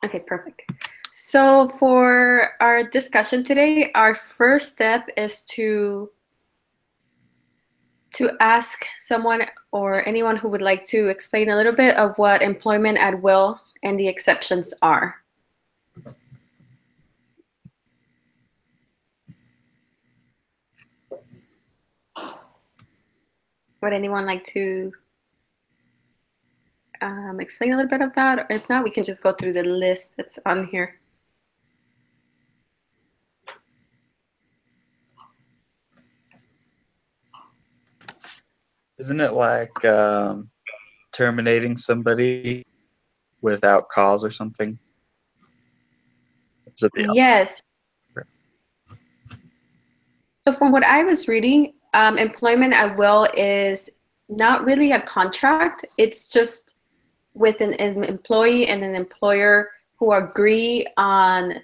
Okay, perfect. So for our discussion today, our first step is to ask someone or anyone who would like to explain a little bit of what employment at will and the exceptions are. Would anyone like to explain a little bit of that? Or if not, we can just go through the list that's on here. Isn't it like terminating somebody without cause or something? Is it the Yes. other? So from what I was reading, employment at will is not really a contract. It's just with an employee and an employer who agree on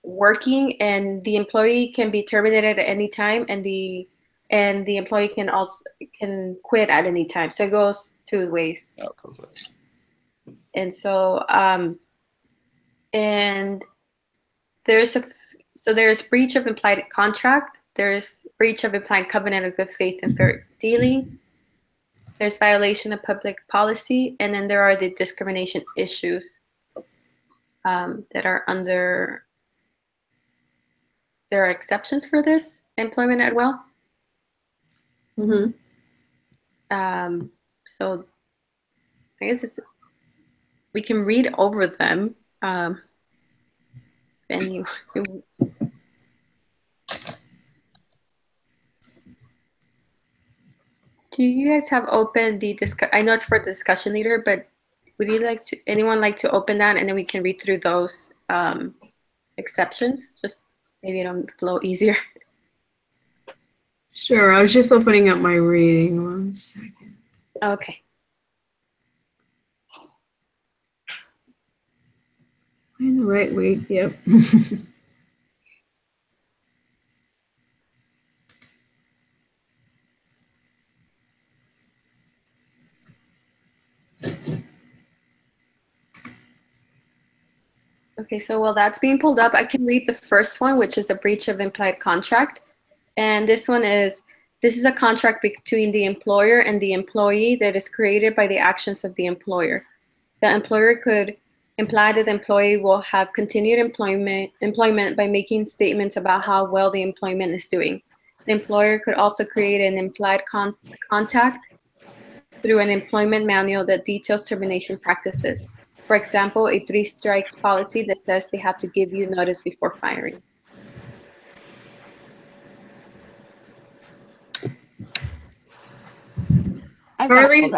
working, and the employee can be terminated at any time, and the employee can also quit at any time. So it goes two ways. Oh, totally. And so and there's breach of implied contract, there's breach of implied covenant of good faith and fair dealing, there's violation of public policy, and then there are the discrimination issues that are under. There are exceptions for this employment at will. Mm-hmm. So I guess we can read over them. And do you guys have open the I know it's for the discussion leader, but would you like to? Anyone like to open that, and then we can read through those exceptions? Just maybe it'll flow easier. Sure. I was just opening up my reading. 1 second. Okay. In the right week. Yep. Okay, so while that's being pulled up, I can read the first one, which is a breach of implied contract. And this is a contract between the employer and the employee that is created by the actions of the employer. The employer could imply that the employee will have continued employment by making statements about how well the employment is doing. The employer could also create an implied contact through an employment manual that details termination practices. For example, a 3 strikes policy that says they have to give you notice before firing. Carly,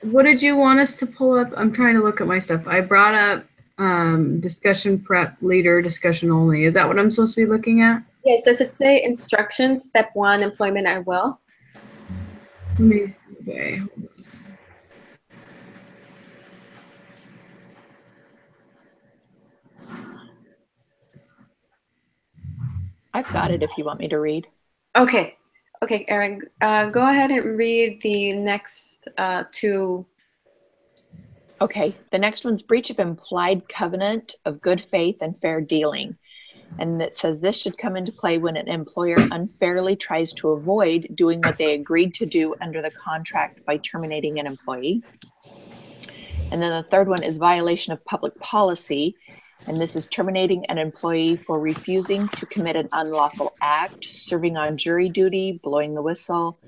what did you want us to pull up? I'm trying to look at my stuff. I brought up discussion prep leader, discussion only. Is that what I'm supposed to be looking at? Yes, does it say instructions, step 1, employment at will? Okay. I've got it if you want me to read. Okay. Okay, Erin, go ahead and read the next two. Okay, the next one's breach of implied covenant of good faith and fair dealing. And it says this should come into play when an employer unfairly tries to avoid doing what they agreed to do under the contract by terminating an employee. And then the third one is violation of public policy. And this is terminating an employee for refusing to commit an unlawful act, serving on jury duty, blowing the whistle,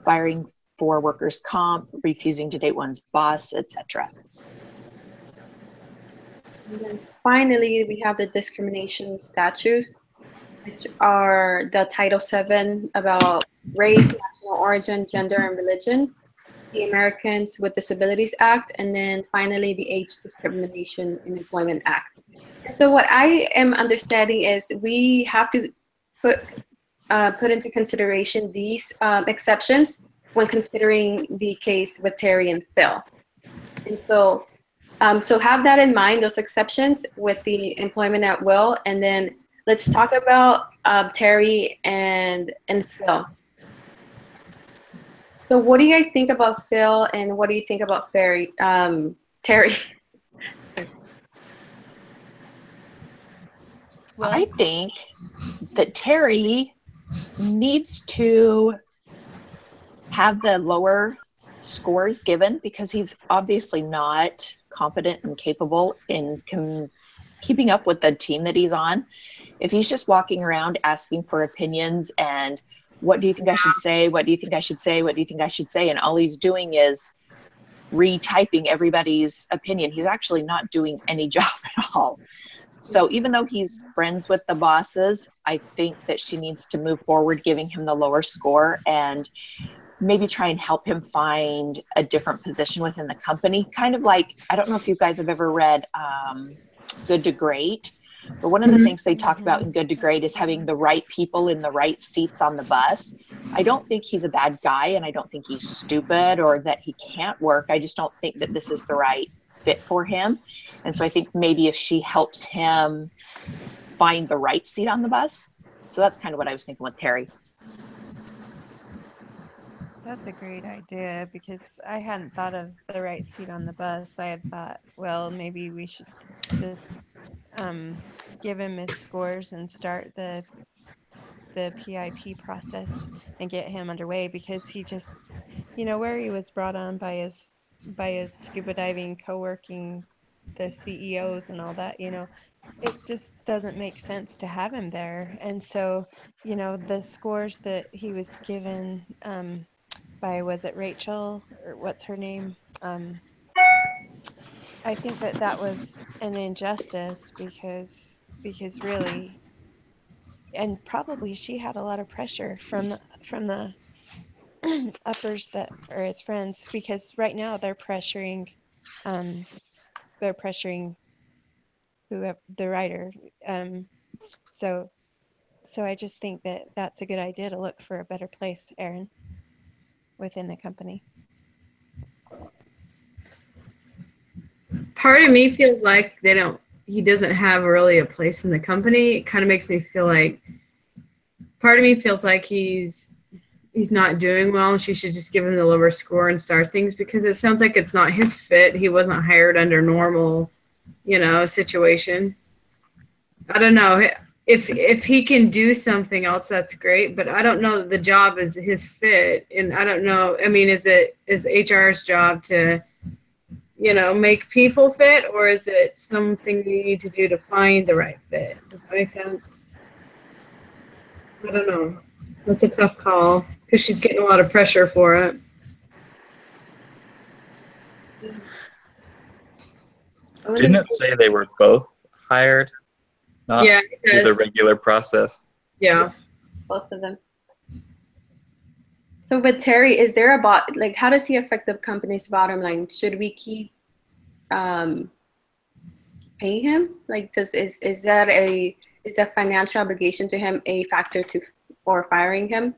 firing for workers' comp, refusing to date one's boss, etc. And then finally, we have the discrimination statutes, which are the Title VII about race, national origin, gender, and religion, the Americans with Disabilities Act, and then finally the Age Discrimination in Employment Act. And so what I am understanding is we have to put into consideration these exceptions when considering the case with Terry and Phil. And so so have that in mind, those exceptions with the employment at will, and then let's talk about Terry and Phil. So what do you guys think about Phil, and what do you think about Terry? Well, I think that Terry needs to have the lower scores given because he's obviously not competent and capable in keeping up with the team that he's on. If he's just walking around asking for opinions and what do you think I should say? What do you think I should say? What do you think I should say? And all he's doing is retyping everybody's opinion. He's actually not doing any job at all. So even though he's friends with the bosses, I think that she needs to move forward, giving him the lower score and maybe try and help him find a different position within the company. Kind of like, I don't know if you guys have ever read Good to Great, but one of the things they talk about in Good to Great is having the right people in the right seats on the bus. I don't think he's a bad guy, and I don't think he's stupid or that he can't work. I just don't think that this is the right fit for him. And so I think maybe if she helps him find the right seat on the bus. So that's kind of what I was thinking with Terry. that's a great idea because I hadn't thought of the right seat on the bus. I had thought, well, maybe we should just give him his scores and start the PIP process and get him underway because he just, where he was brought on by his scuba diving, co-working, the CEOs and all that, it just doesn't make sense to have him there. And so, the scores that he was given by, was it Rachel or what's her name? I think that was an injustice because really, and probably she had a lot of pressure from the uppers that are his friends because right now they're pressuring who the writer. So I just think that that's a good idea to look for a better place, Erin, within the company. Part of me feels like he doesn't have really a place in the company. It kind of makes me feel like, part of me feels like he's not doing well and she should just give him the lower score and start things because it sounds like it's not his fit. He wasn't hired under normal, situation. I don't know. If he can do something else, that's great, but I don't know that the job is his fit. And I don't know, I mean, is HR's job to, make people fit, or is it something we need to do to find the right fit? Does that make sense? I don't know. That's a tough call because she's getting a lot of pressure for it. Didn't it say they were both hired? Not through the regular process. Yeah. Both of them. So with Terry, is there how does he affect the company's bottom line? Should we keep paying him? Is that financial obligation to him a factor for firing him?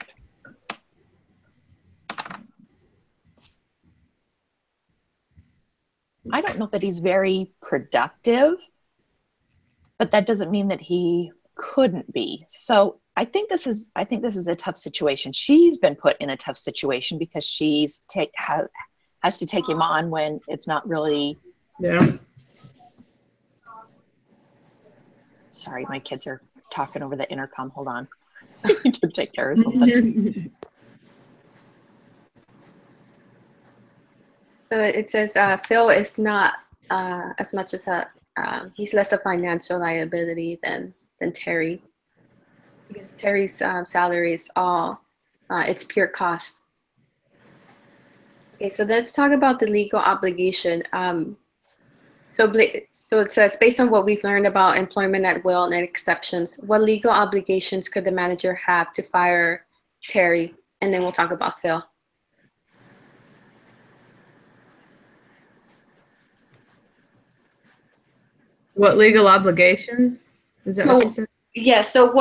I don't know that he's very productive, but that doesn't mean that he couldn't be. So I think this is a tough situation. She's been put in a tough situation because she's has to take him on when it's not really. Yeah. Sorry, my kids are talking over the intercom. Hold on. I need to take care of something. So it says Phil is not as much as he's less a financial liability than Terry, because Terry's salary is all it's pure cost. Okay, so let's talk about the legal obligation. So it says, based on what we've learned about employment at will and exceptions, what legal obligations could the manager have to fire Terry? And then we'll talk about Phil. What legal obligations? Is that what you said? Yeah. So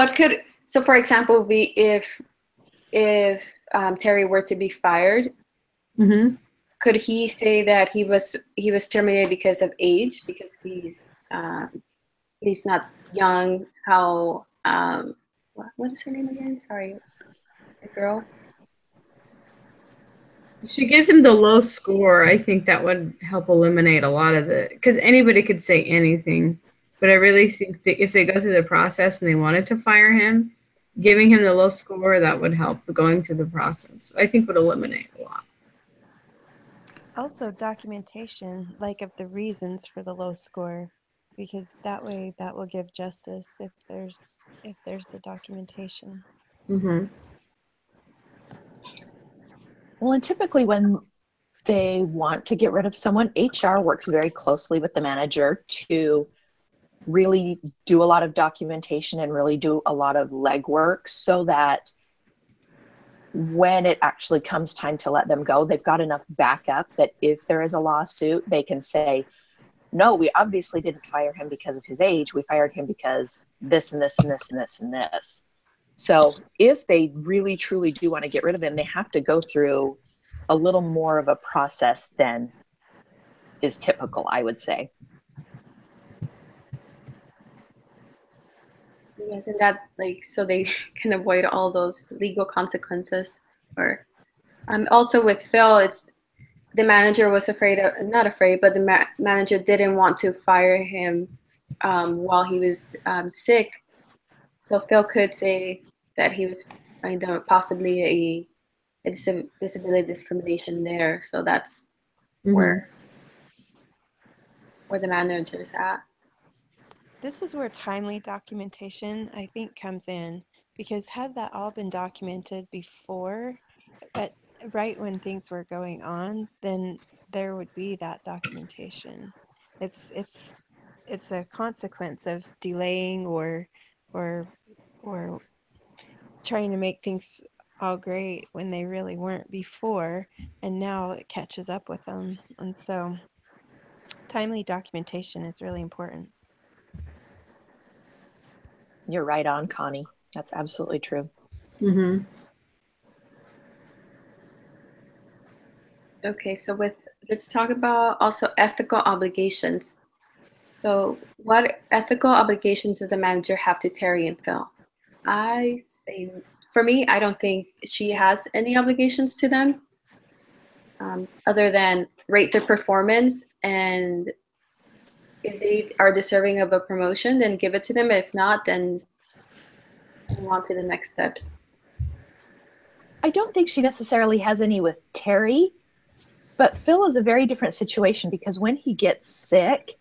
for example, if Terry were to be fired, could he say that he was terminated because of age, because he's not young? How what is her name again? Sorry, the girl. She gives him the low score. I think that would help eliminate a lot of because anybody could say anything. But I really think that if they go through the process and they wanted to fire him, giving him the low score, that would help going through the process. I think would eliminate a lot. Also, documentation, like of the reasons for the low score, because that way that will give justice if there's the documentation. Mm-hmm. Well, and typically when they want to get rid of someone, HR works very closely with the manager to really do a lot of documentation and really do a lot of legwork so that when it actually comes time to let them go, they've got enough backup that if there is a lawsuit, they can say, no, we obviously didn't fire him because of his age. We fired him because this and this and this and this and this. So if they really truly do want to get rid of him, they have to go through a little more of a process than is typical, I would say. Yes, and that so they can avoid all those legal consequences. Or also with Phil, it's the manager was not afraid, but the manager didn't want to fire him while he was sick. So Phil could say that he was possibly a disability discrimination there. So that's where the manager's at. This is where timely documentation, I think, comes in, because had that all been documented before, right when things were going on, then there would be that documentation. It's a consequence of delaying or trying to make things all great when they really weren't before, and now it catches up with them. And so timely documentation is really important. You're right on, Connie. That's absolutely true. Mm-hmm. Okay, so let's talk about also ethical obligations. So what ethical obligations does the manager have to Terry and Phil? I say, for me, I don't think she has any obligations to them other than rate their performance, and if they are deserving of a promotion, then give it to them. If not, then move on to the next steps. I don't think she necessarily has any with Terry, but Phil is a very different situation because when he gets sick,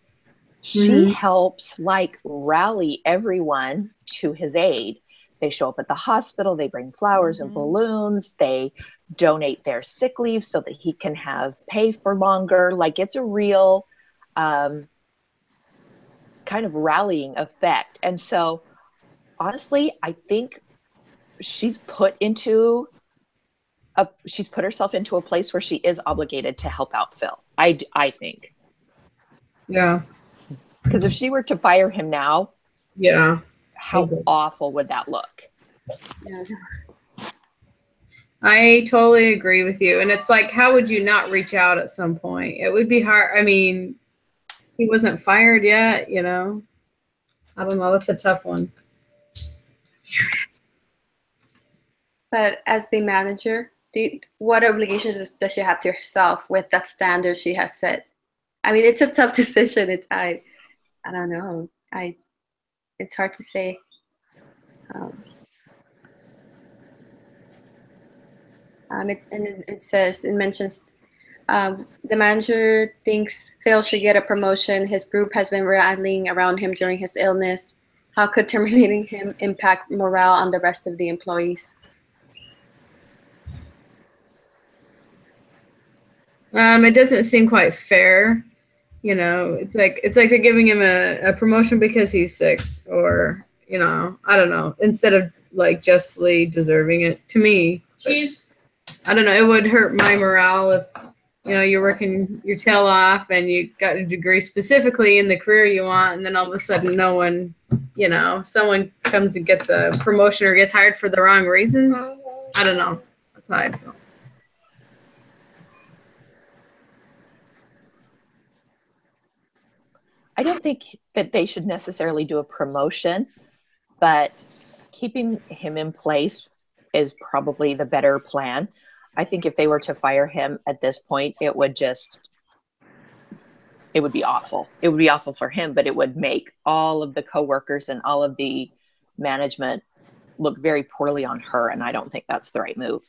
she helps rally everyone to his aid. They show up at the hospital, they bring flowers and balloons, they donate their sick leave so that he can have pay for longer. It's a real kind of rallying effect. And so honestly, I think she's put herself into a place where she is obligated to help out Phil. I think. Yeah. Because if she were to fire him now, yeah, how awful would that look? Yeah. I totally agree with you. And it's like, how would you not reach out at some point? It would be hard. I mean, he wasn't fired yet, I don't know. That's a tough one. But as the manager, what obligations does she have to herself with that standard she has set? I mean, it's a tough decision. I don't know. It's hard to say. It mentions the manager thinks Phil should get a promotion. His group has been rallying around him during his illness. How could terminating him impact morale on the rest of the employees? It doesn't seem quite fair. It's like they're giving him a promotion because he's sick, or I don't know, instead of justly deserving it. To me, I don't know. It would hurt my morale if you're working your tail off and you got a degree specifically in the career you want, and then all of a sudden no one, someone comes and gets a promotion or gets hired for the wrong reason. I don't know. That's how I feel. I don't think that they should necessarily do a promotion, but keeping him in place is probably the better plan. I think if they were to fire him at this point, it would just it would be awful. It would be awful for him, but it would make all of the coworkers and all of the management look very poorly on her, and I don't think that's the right move.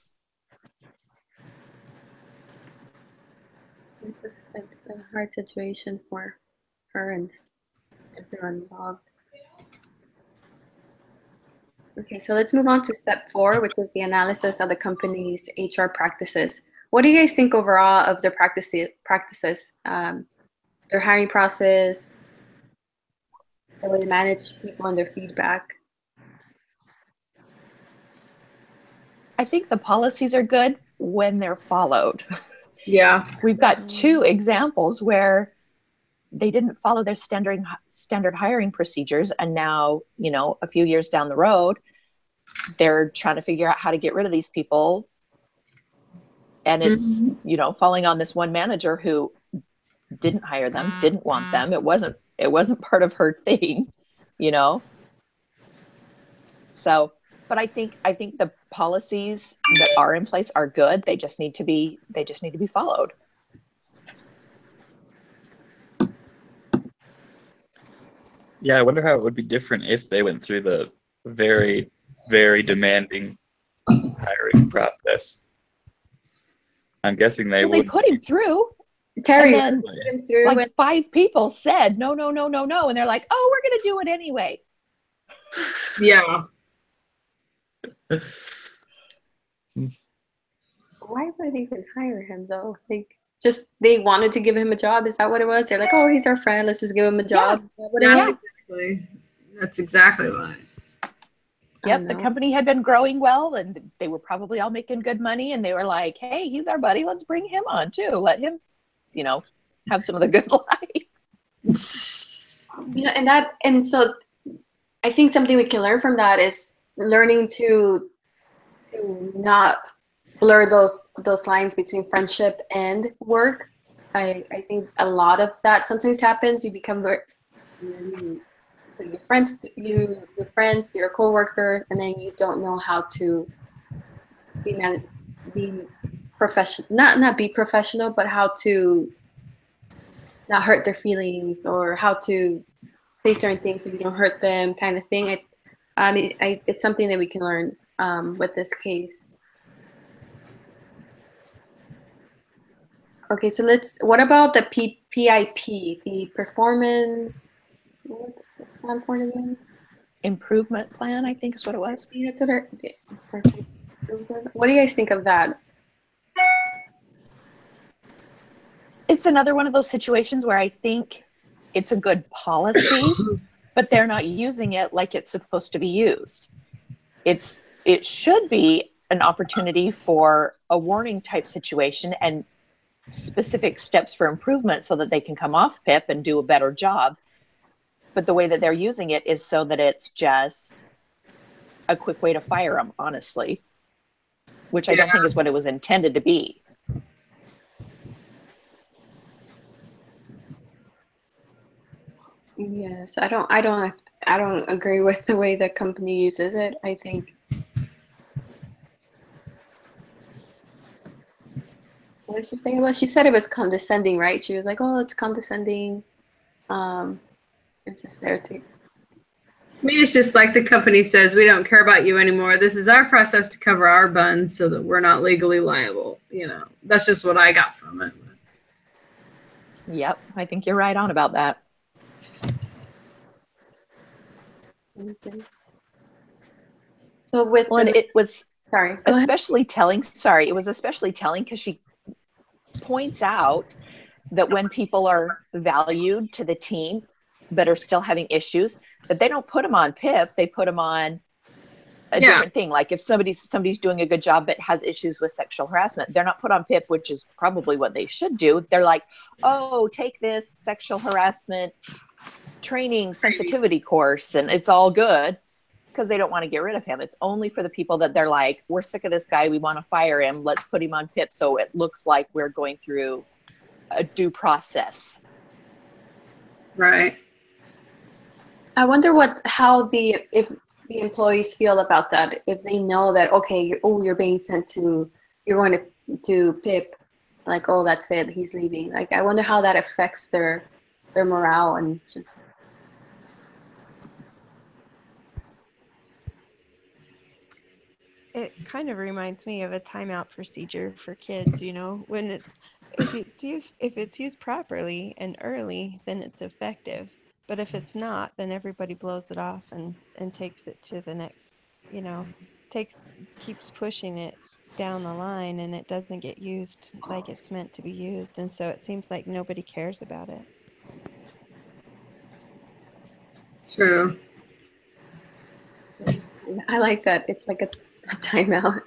It's just like a hard situation for her and everyone involved. Okay, so let's move on to step 4, which is the analysis of the company's HR practices. What do you guys think overall of their practices, their hiring process, the way they manage people and their feedback? I think the policies are good when they're followed. Yeah. We've got 2 examples where they didn't follow their standard hiring procedures, and now, you know, a few years down the road, they're trying to figure out how to get rid of these people, and it's you know, falling on this one manager who didn't hire them, didn't want them. It wasn't part of her thing, you know. So, but I think the policies that are in place are good. They just need to be followed. Yeah, I wonder how it would be different if they went through the very, very demanding hiring process. I'm guessing they would. They put him through. Terry, and then, like 5 people said no, and they're like, oh, we're gonna do it anyway. Yeah. Why would they even hire him though? Like, just they wanted to give him a job. Is that what it was? They're like, oh, he's our friend. Let's just give him a job. Yeah. That's exactly why. Yep, the company had been growing well, and they were probably all making good money, and they were like, hey, he's our buddy. Let's bring him on too. Let him, you know, have some of the good life. You know, and so I think something we can learn from that is learning to not blur those lines between friendship and work. I think a lot of that sometimes happens. You become your friends, your coworkers, and then you don't know how to be professional. Not be professional, but how to not hurt their feelings, or how to say certain things so you don't hurt them, kind of thing. It's something that we can learn with this case. Okay, so what about the PIP, the performance, what's that stand for again? Improvement plan, I think is what it was. That's what do you guys think of that? It's another one of those situations where I think it's a good policy, but they're not using it like it's supposed to be used. It should be an opportunity for a warning type situation and specific steps for improvement so that they can come off PIP and do a better job. But the way that they're using it is so that it's just a quick way to fire them, honestly, which I don't think is what it was intended to be. Yes, I don't agree with the way the company uses it. I think what did she say? Well, she said it was condescending, right? She was like, "Oh, it's condescending." It's just there to. Me, it's just like the company says, we don't care about you anymore. This is our process to cover our buns so that we're not legally liable. You know, that's just what I got from it. Yep, I think you're right on about that. Okay. So and it was especially telling. Sorry, it was especially telling because she points out that when people are valued to the team but are still having issues, that they don't put them on PIP, they put them on a different thing. Like if somebody's doing a good job but has issues with sexual harassment, they're not put on PIP, which is probably what they should do. They're like, oh, take this sexual harassment training sensitivity course and it's all good, because they don't want to get rid of him. It's only for the people that they're like, we're sick of this guy, we want to fire him, let's put him on PIP so it looks like we're going through a due process. Right. I wonder if the employees feel about that. If they know that, okay, you're being sent to, you're going to PIP, like, oh, that's it, he's leaving. Like, I wonder how that affects their morale and just. It kind of reminds me of a timeout procedure for kids, when if it's used properly and early, then it's effective. But if it's not, then everybody blows it off and takes it to the next, you know, takes keeps pushing it down the line and it doesn't get used like it's meant to be used. And so it seems like nobody cares about it. True. I like that. It's like a timeout.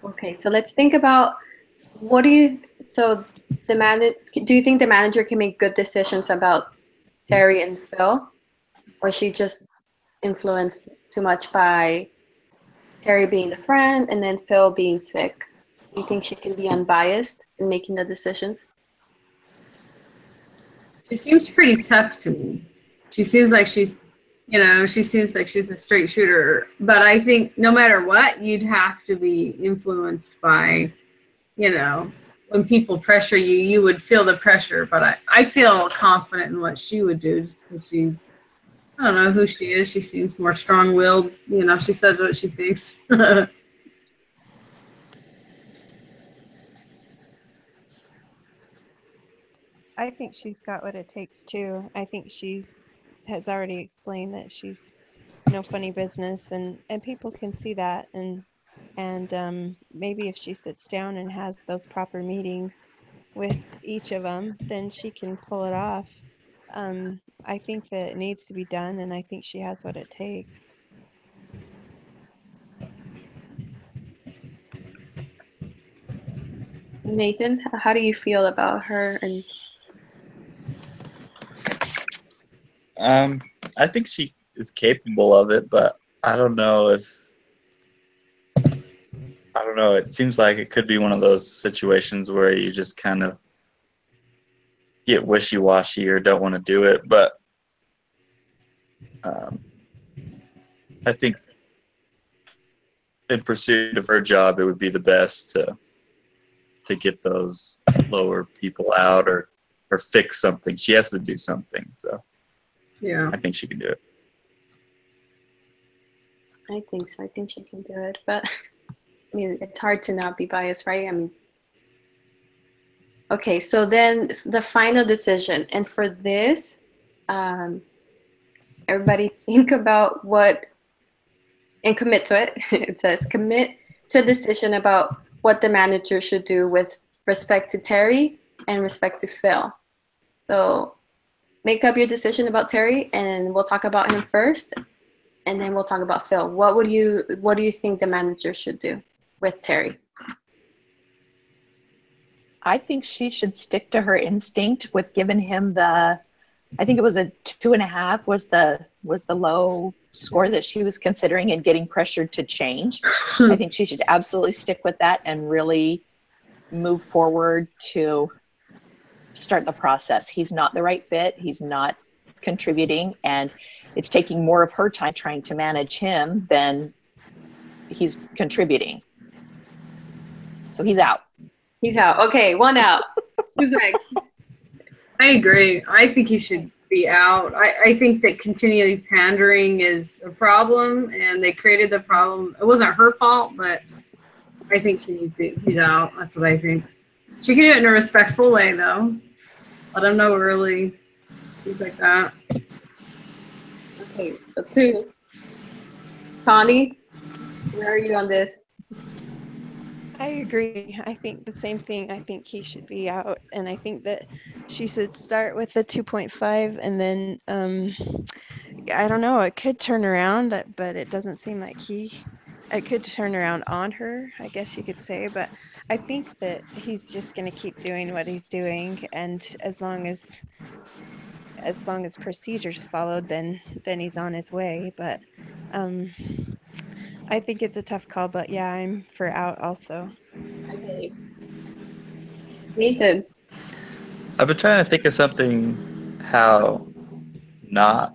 Okay, so let's think about so do you think the manager can make good decisions about Terry and Phil, or is she just influenced too much by Terry being the friend and then Phil being sick? Do you think she can be unbiased in making the decisions? She seems pretty tough to me. She seems like she's a straight shooter. But I think no matter what, you'd have to be influenced by, when people pressure you, you would feel the pressure. But I feel confident in what she would do just because I don't know who she is. She seems more strong-willed. She says what she thinks. I think she's got what it takes too. I think she has already explained that she's no funny business and people can see that and maybe if she sits down and has those proper meetings with each of them, then she can pull it off. I think that it needs to be done and I think she has what it takes. Nathan, how do you feel about her? And I think she is capable of it, but I don't know. It seems like it could be one of those situations where you just kind of get wishy-washy or don't want to do it. But I think in pursuit of her job, it would be the best to get those lower people out or fix something. She has to do something. So Yeah. I think she can do it. I think so. I think she can do it. But I mean, it's hard to not be biased, right? I mean, okay, so then the final decision. And for this, everybody think about and commit to it. It says commit to a decision about what the manager should do with respect to Terry and respect to Phil. So make up your decision about Terry and we'll talk about him first and then we'll talk about Phil. What do you think the manager should do with Terry? I think she should stick to her instinct with giving him I think it was a 2.5 was the low score that she was considering and getting pressured to change. I think she should absolutely stick with that and really move forward to start the process. He's not the right fit. He's not contributing, and it's taking more of her time trying to manage him than he's contributing. So he's out. He's out. Okay, one out. Who's next? I agree. I think he should be out. I think that continually pandering is a problem, and they created the problem. It wasn't her fault, but I think he's out. That's what I think. She can do it in a respectful way, though. Let him know early. Things like that. Okay, so 2. Connie, where are you on this? I agree. I think the same thing. I think he should be out. And I think that she should start with the 2.5 and then, I don't know, it could turn around, but it doesn't seem like it could turn around on her, I guess you could say. But I think that he's just going to keep doing what he's doing. And as long as procedures followed, then he's on his way. But I think it's a tough call, but yeah, I'm for out also. Okay. Nathan. I've been trying to think of something how not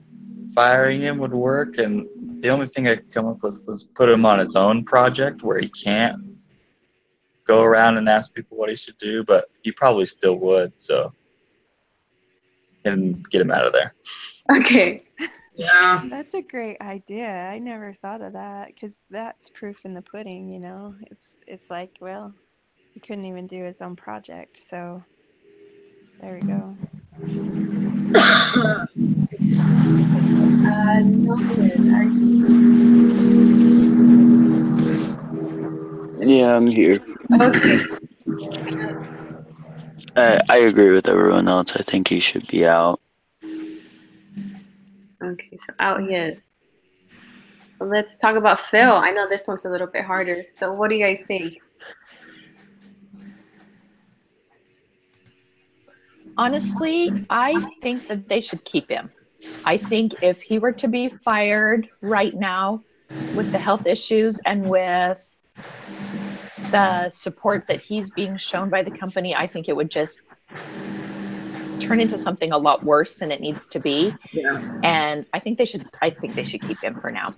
firing him would work, and the only thing I could come up with was put him on his own project where he can't go around and ask people what he should do, but he probably still would. So, and get him out of there. Okay. Yeah. That's a great idea. I never thought of that because that's proof in the pudding, you know. It's like, well, he couldn't even do his own project, so there we go. Nolan, are you? Yeah, I'm here. Okay. I agree with everyone else. I think he should be out. Okay, so out he is. Let's talk about Phil. I know this one's a little bit harder. So what do you guys think? Honestly, I think that they should keep him. I think if he were to be fired right now with the health issues and with the support that he's being shown by the company, I think it would just turn into something a lot worse than it needs to be. Yeah. And I think they should keep him for now.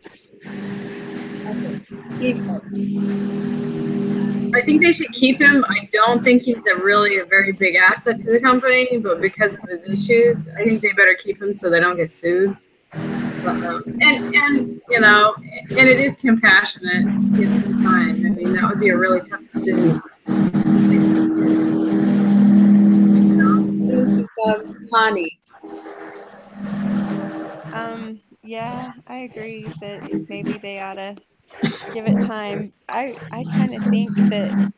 I think they should keep him. I don't think he's a very big asset to the company, but because of his issues, I think they better keep him so they don't get sued. And you know, and it is compassionate to give some time. I mean, that would be a really tough decision. Money. Yeah, I agree that maybe they ought to give it time. I kind of think that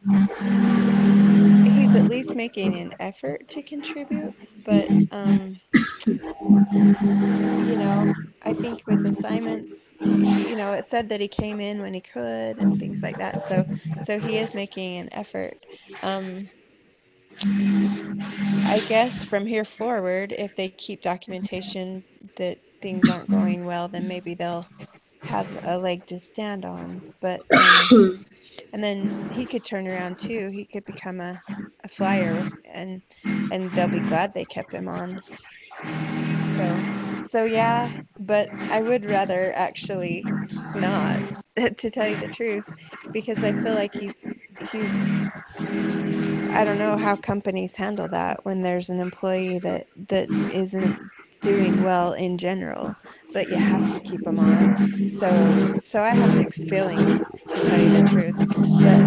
he's at least making an effort to contribute, but you know, I think with assignments, you know, it said that he came in when he could and things like that. So he is making an effort. Um, I guess from here forward, if they keep documentation that things aren't going well, then maybe they'll have a leg to stand on. But and then he could turn around too. He could become a flyer and they'll be glad they kept him on. So yeah, but I would rather actually not, to tell you the truth, because I feel like he's I don't know how companies handle that when there's an employee that isn't doing well in general, but you have to keep them on. So I have mixed feelings, to tell you the truth. But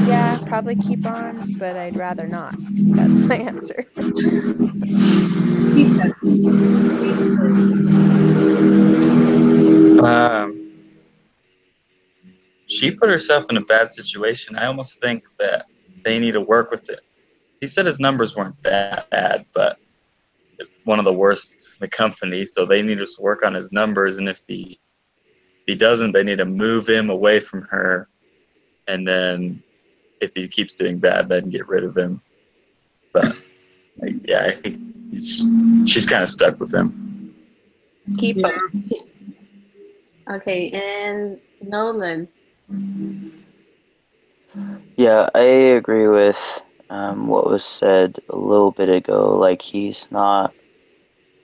yeah, probably keep on, but I'd rather not. That's my answer. Keep them. She put herself in a bad situation. I almost think that they need to work with it. He said his numbers weren't that bad, but one of the worst in the company. So they need to work on his numbers, and if he doesn't, they need to move him away from her. And then if he keeps doing bad, then get rid of him. But yeah, I think she's kind of stuck with him. Keep Yeah. them. Okay, and Nolan. Yeah, I agree with what was said a little bit ago. Like, he's not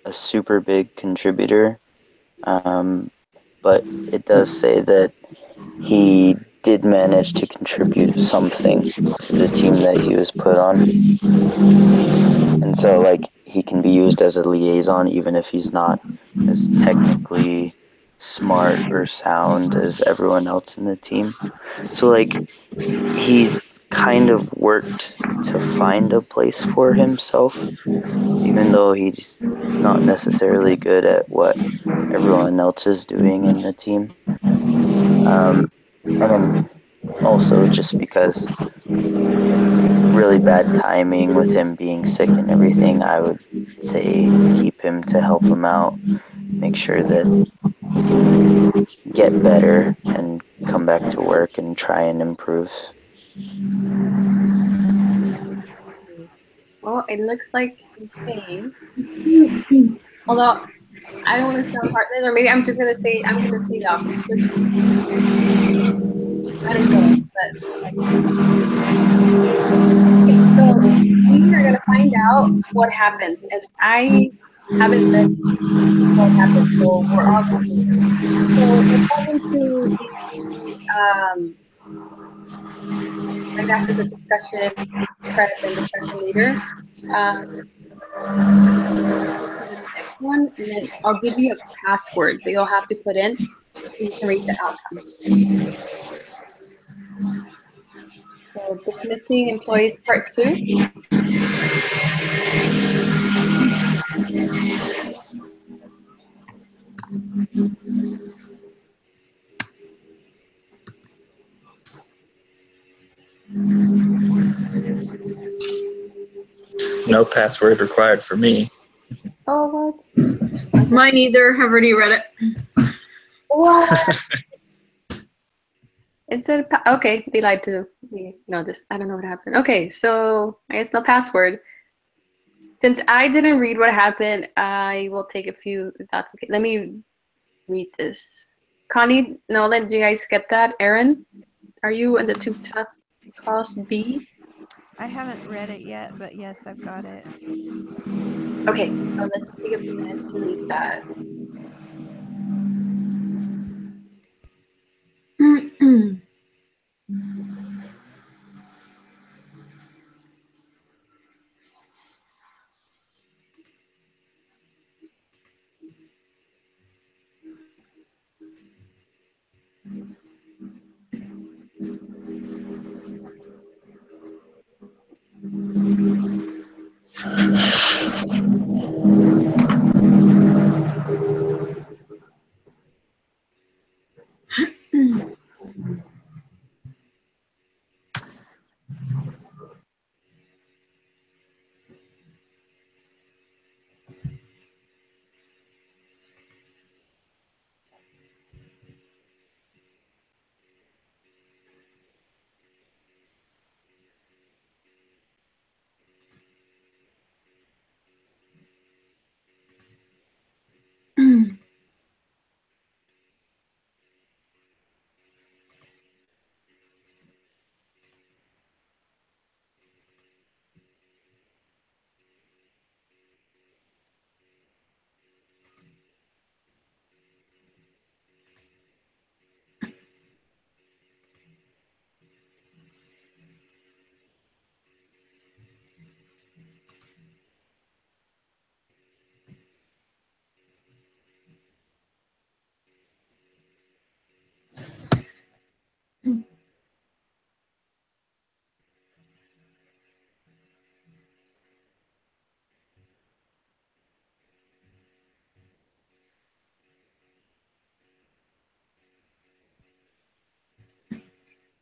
a super big contributor, but it does say that he did manage to contribute something to the team that he was put on. And so, like, he can be used as a liaison even if he's not as technically smart or sound as everyone else in the team. So, like, he's kind of worked to find a place for himself, even though he's not necessarily good at what everyone else is doing in the team. And then also just because it's really bad timing with him being sick and everything, I would say keep him to help him out, make sure that he can get better and come back to work and try and improve. Well, it looks like he's staying. Although I don't want to sound heartless, or maybe I'm just gonna say the opposite. I don't know, but okay, so we are gonna find out what happens, and I haven't read what happens, so we're all gonna. So according to the right after the discussion, prep and discussion leader. The next one, and then I'll give you a password that you'll have to put in so you can read the outcome. So dismissing employees part 2. No password required for me. Oh, what? Mine either. I've already read it. What? Instead of okay, they lied to me. No, this I don't know what happened. Okay, so I guess no password. Since I didn't read what happened, I will take a few. If that's okay. Let me read this. Connie, Nolan, do you guys get that? Aaron, are you in the too tough class B? I haven't read it yet, but yes, I've got it. Okay, so let's take a few minutes to read that.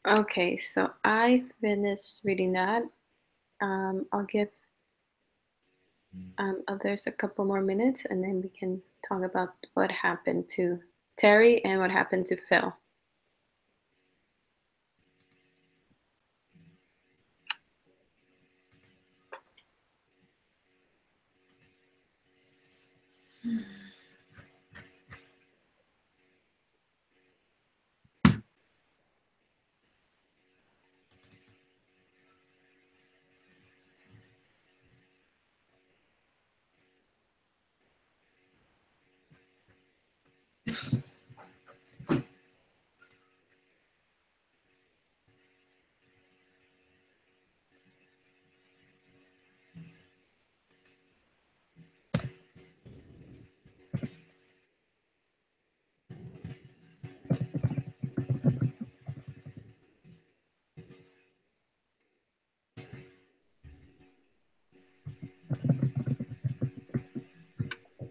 Okay, so I finished reading that. I'll give others a couple more minutes, and then we can talk about what happened to Terry and what happened to Phil.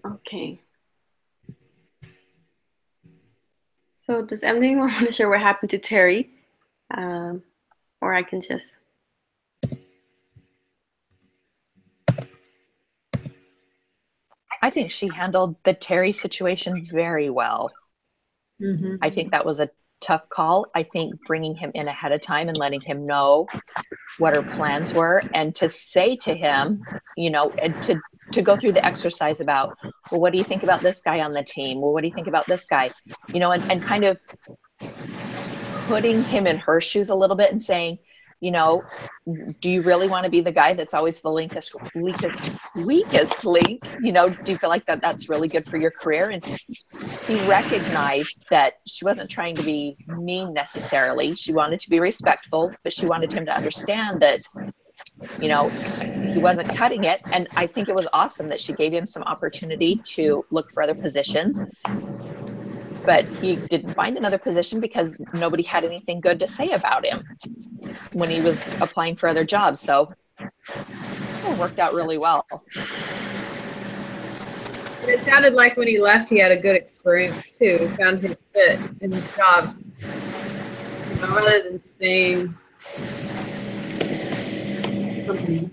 Okay. So does anyone want to share what happened to Terry? Or I can just. I think she handled the Terry situation very well. Mm-hmm. I think that was a tough call. I think bringing him in ahead of time and letting him know what her plans were, and to say to him, you know, and to go through the exercise about, well, what do you think about this guy on the team? Well, what do you think about this guy? You know, and kind of putting him in her shoes a little bit and saying, You know, do you really want to be the guy that's always the weakest link? You know, do you feel like that's really good for your career? And he recognized that she wasn't trying to be mean necessarily. She wanted to be respectful, but she wanted him to understand that, you know, he wasn't cutting it. And I think it was awesome that she gave him some opportunity to look for other positions. But he didn't find another position because nobody had anything good to say about him when he was applying for other jobs. So it worked out really well. And it sounded like when he left, he had a good experience too. Found his fit in his job, you know, rather than staying with the company.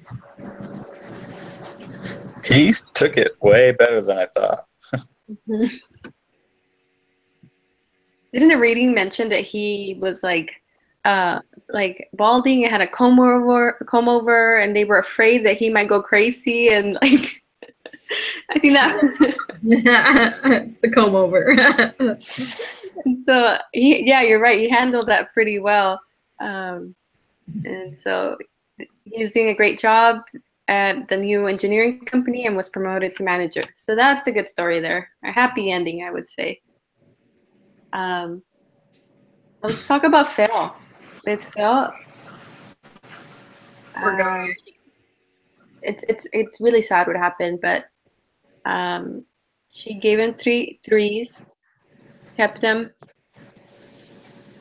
He took it way better than I thought. Didn't the reading mention that he was like balding and had a comb over, and they were afraid that he might go crazy, and like I think that It's the comb over. so yeah, you're right. He handled that pretty well, and so he was doing a great job at the new engineering company and was promoted to manager. So that's a good story there. A happy ending, I would say. So let's talk about Phil. It's Phil. Poor guy. It's really sad what happened, but she gave him three threes, kept them,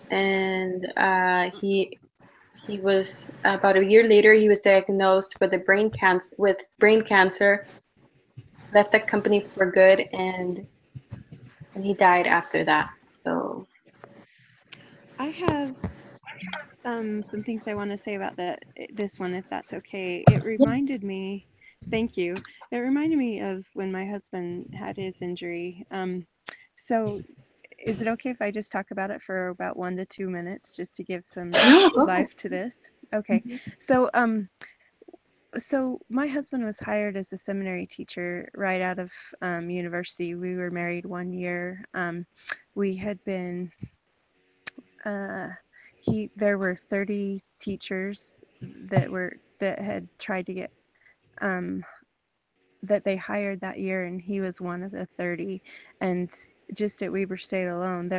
and he was about a year later. He was diagnosed with brain cancer. Left the company for good, and he died after that. So I have some things I want to say about this one, if that's okay. It reminded me, thank you. It reminded me of when my husband had his injury. So is it okay if I just talk about it for about 1 to 2 minutes just to give some life to this? Okay. So my husband was hired as a seminary teacher right out of university. We were married 1 year. We had been there were 30 teachers that had tried to get that they hired that year, and he was one of the 30. And just at Weber State alone,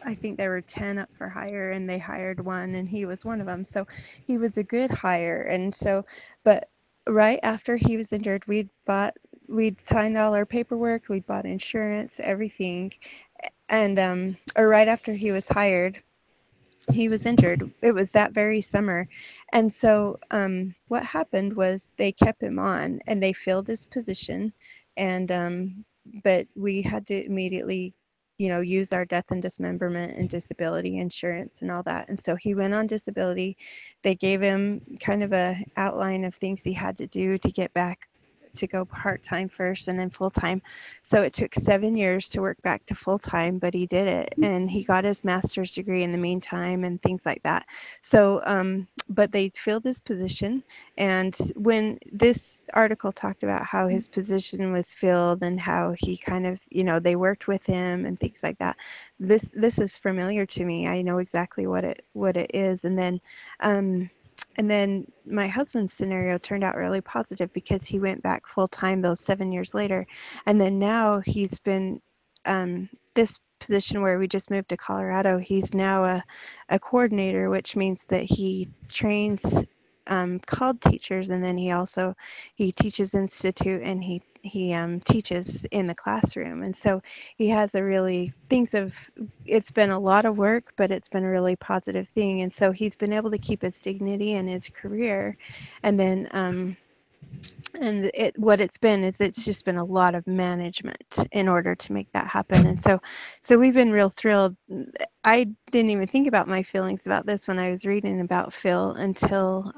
I think there were 10 up for hire, and they hired one, and he was one of them. So he was a good hire. And so, but right after he was injured, we'd signed all our paperwork, we'd bought insurance, everything. And or right after he was hired, he was injured. It was that very summer. And so what happened was they kept him on and they filled his position. And but we had to immediately, use our death and dismemberment and disability insurance and all that. And so he went on disability. They gave him kind of a outline of things he had to do to get back to go part-time first and then full-time. So it took 7 years to work back to full-time, but he did it, and he got his master's degree in the meantime and things like that. So but they filled his position, and when this article talked about how his position was filled and how he kind of, they worked with him and things like that, this is familiar to me. I know exactly what it is. And then my husband's scenario turned out really positive because he went back full time those 7 years later. And then now he's been this position where we just moved to Colorado. He's now a coordinator, which means that he trains called teachers, and then he teaches institute, and he teaches in the classroom. And so he has it's been a lot of work, but it's been a really positive thing. And so he's been able to keep his dignity in his career. And then what it's been is it's just been a lot of management in order to make that happen. And so we've been real thrilled. I didn't even think about my feelings about this when I was reading about Phil until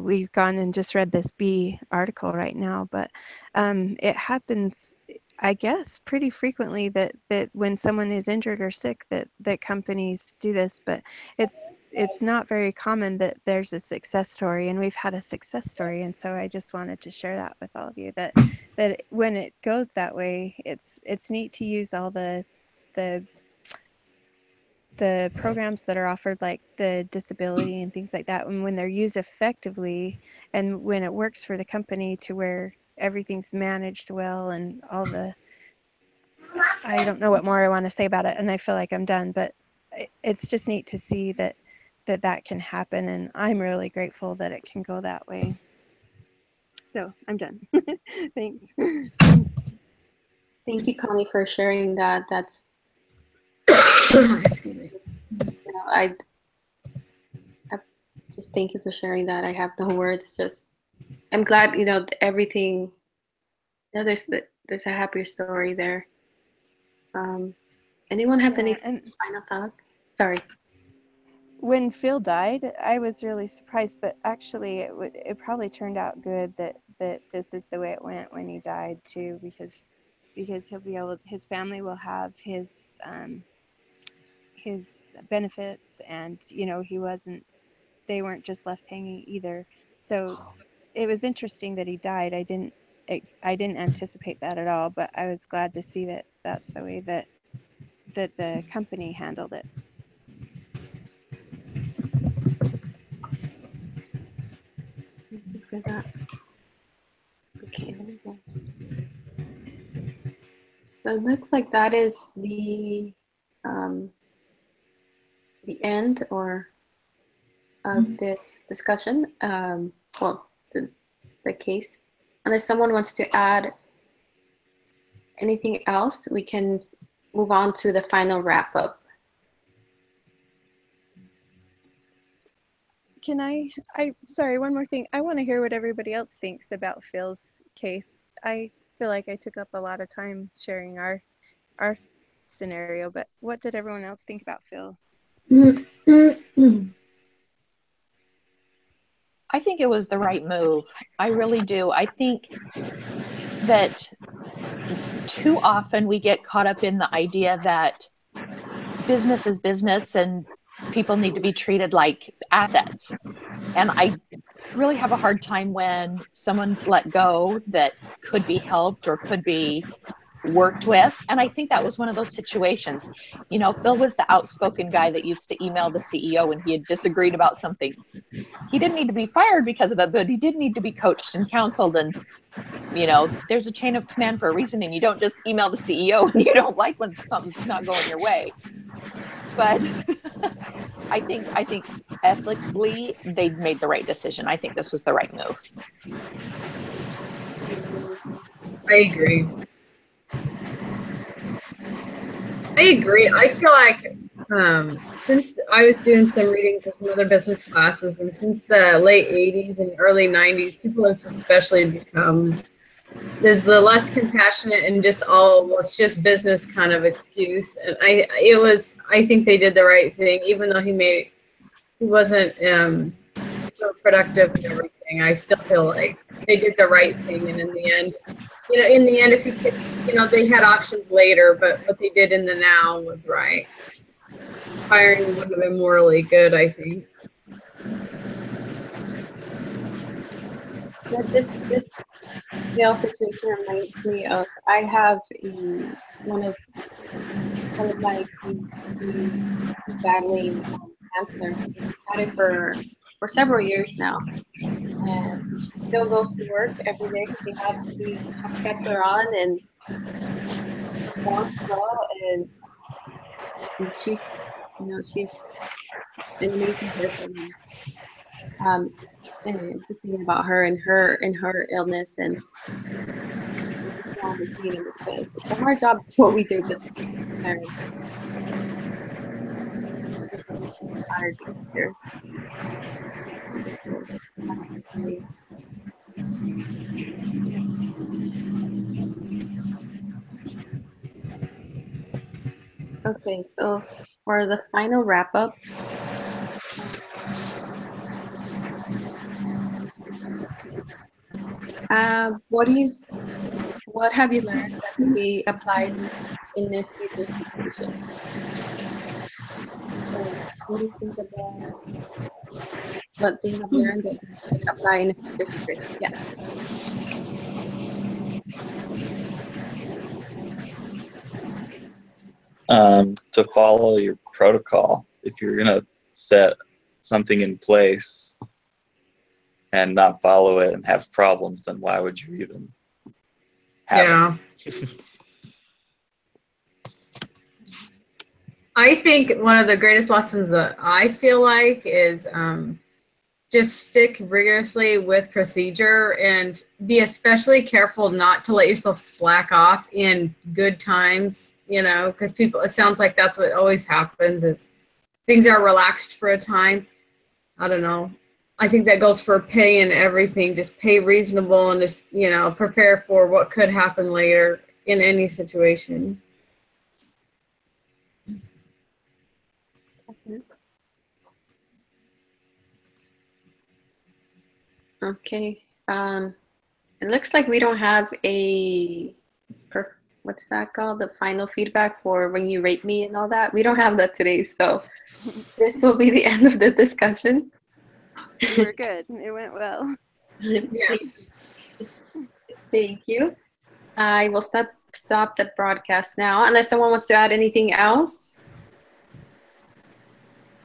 we've gone and just read this B article right now. But it happens, I guess, pretty frequently that when someone is injured or sick that companies do this, but it's not very common that there's a success story, and we've had a success story. And so I just wanted to share that with all of you, that when it goes that way, it's neat to use all the the programs that are offered, like the disability and things like that, and when they're used effectively and when it works for the company to where everything's managed well and all the, I don't know what more I want to say about it, and I feel like I'm done, but it's just neat to see that can happen, and I'm really grateful that it can go that way. So I'm done. Thanks. Thank you, Connie, for sharing that. That's, Excuse me. I just thank you for sharing that. I have no words. Just, I'm glad, everything, there's a happier story there. Anyone have any And final thoughts? Sorry. when Phil died, I was really surprised, but actually it probably turned out good that this is the way it went when he died too, because he'll be able, his family will have his benefits, and they weren't just left hanging either. So it was interesting that he died. I didn't anticipate that at all, but I was glad to see that that's the way that the company handled it. Thank you for that. Okay, there we go. So it looks like that is the end or of this discussion. Well, the case. Unless someone wants to add anything else, we can move on to the final wrap up. Can sorry, one more thing. I want to hear what everybody else thinks about Phil's case. I feel like I took up a lot of time sharing our scenario, but what did everyone else think about Phil? I think it was the right move. I really do. I think that too often we get caught up in the idea that business is business and people need to be treated like assets. And I really have a hard time when someone's let go that could be helped or could be worked with. And I think that was one of those situations. Phil was the outspoken guy that used to email the CEO when he had disagreed about something. He didn't need to be fired because of it, but he did need to be coached and counseled. And, there's a chain of command for a reason, and you don't just email the CEO when you don't like when something's not going your way. But I think ethically they made the right decision. I think this was the right move. I agree. I feel like since I was doing some reading for some other business classes, and since the late 80s and early 90s, people have especially become, there's the less compassionate and just it's just business kind of excuse. And I think they did the right thing, even though he wasn't super productive and everything. I still feel like they did the right thing, and in the end, if you could, they had options later, but what they did in the now was right. Firing would have been morally good, I think. Yeah, this situation reminds me of, I have one of my battling cancer. He's had it for several years now, and she still goes to work every day. We have kept her on and performs well, and she's an amazing person. Anyway, I'm just thinking about her and her illness, and it's a hard job what we do, but honored to be here. Okay, so for the final wrap up, what have you learned that can be applied in this future situation? So what do you think about what they have learned that can apply in a future situation? Yeah. To follow your protocol. If you're going to set something in place and not follow it and have problems, then why would you even have it? I think one of the greatest lessons that I feel like is just stick rigorously with procedure and be especially careful not to let yourself slack off in good times, you know, because people, it sounds like that's what always happens is things are relaxed for a time. I don't know. I think that goes for pay and everything. Just pay reasonable and just, you know, prepare for what could happen later in any situation. Okay. It looks like we don't have a what's that called? The final feedback for when you rate me and all that. We don't have that today, so this will be the end of the discussion. You were good. It went well. Yes. Thank you. I will stop the broadcast now, unless someone wants to add anything else.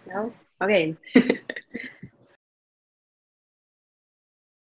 No? Okay.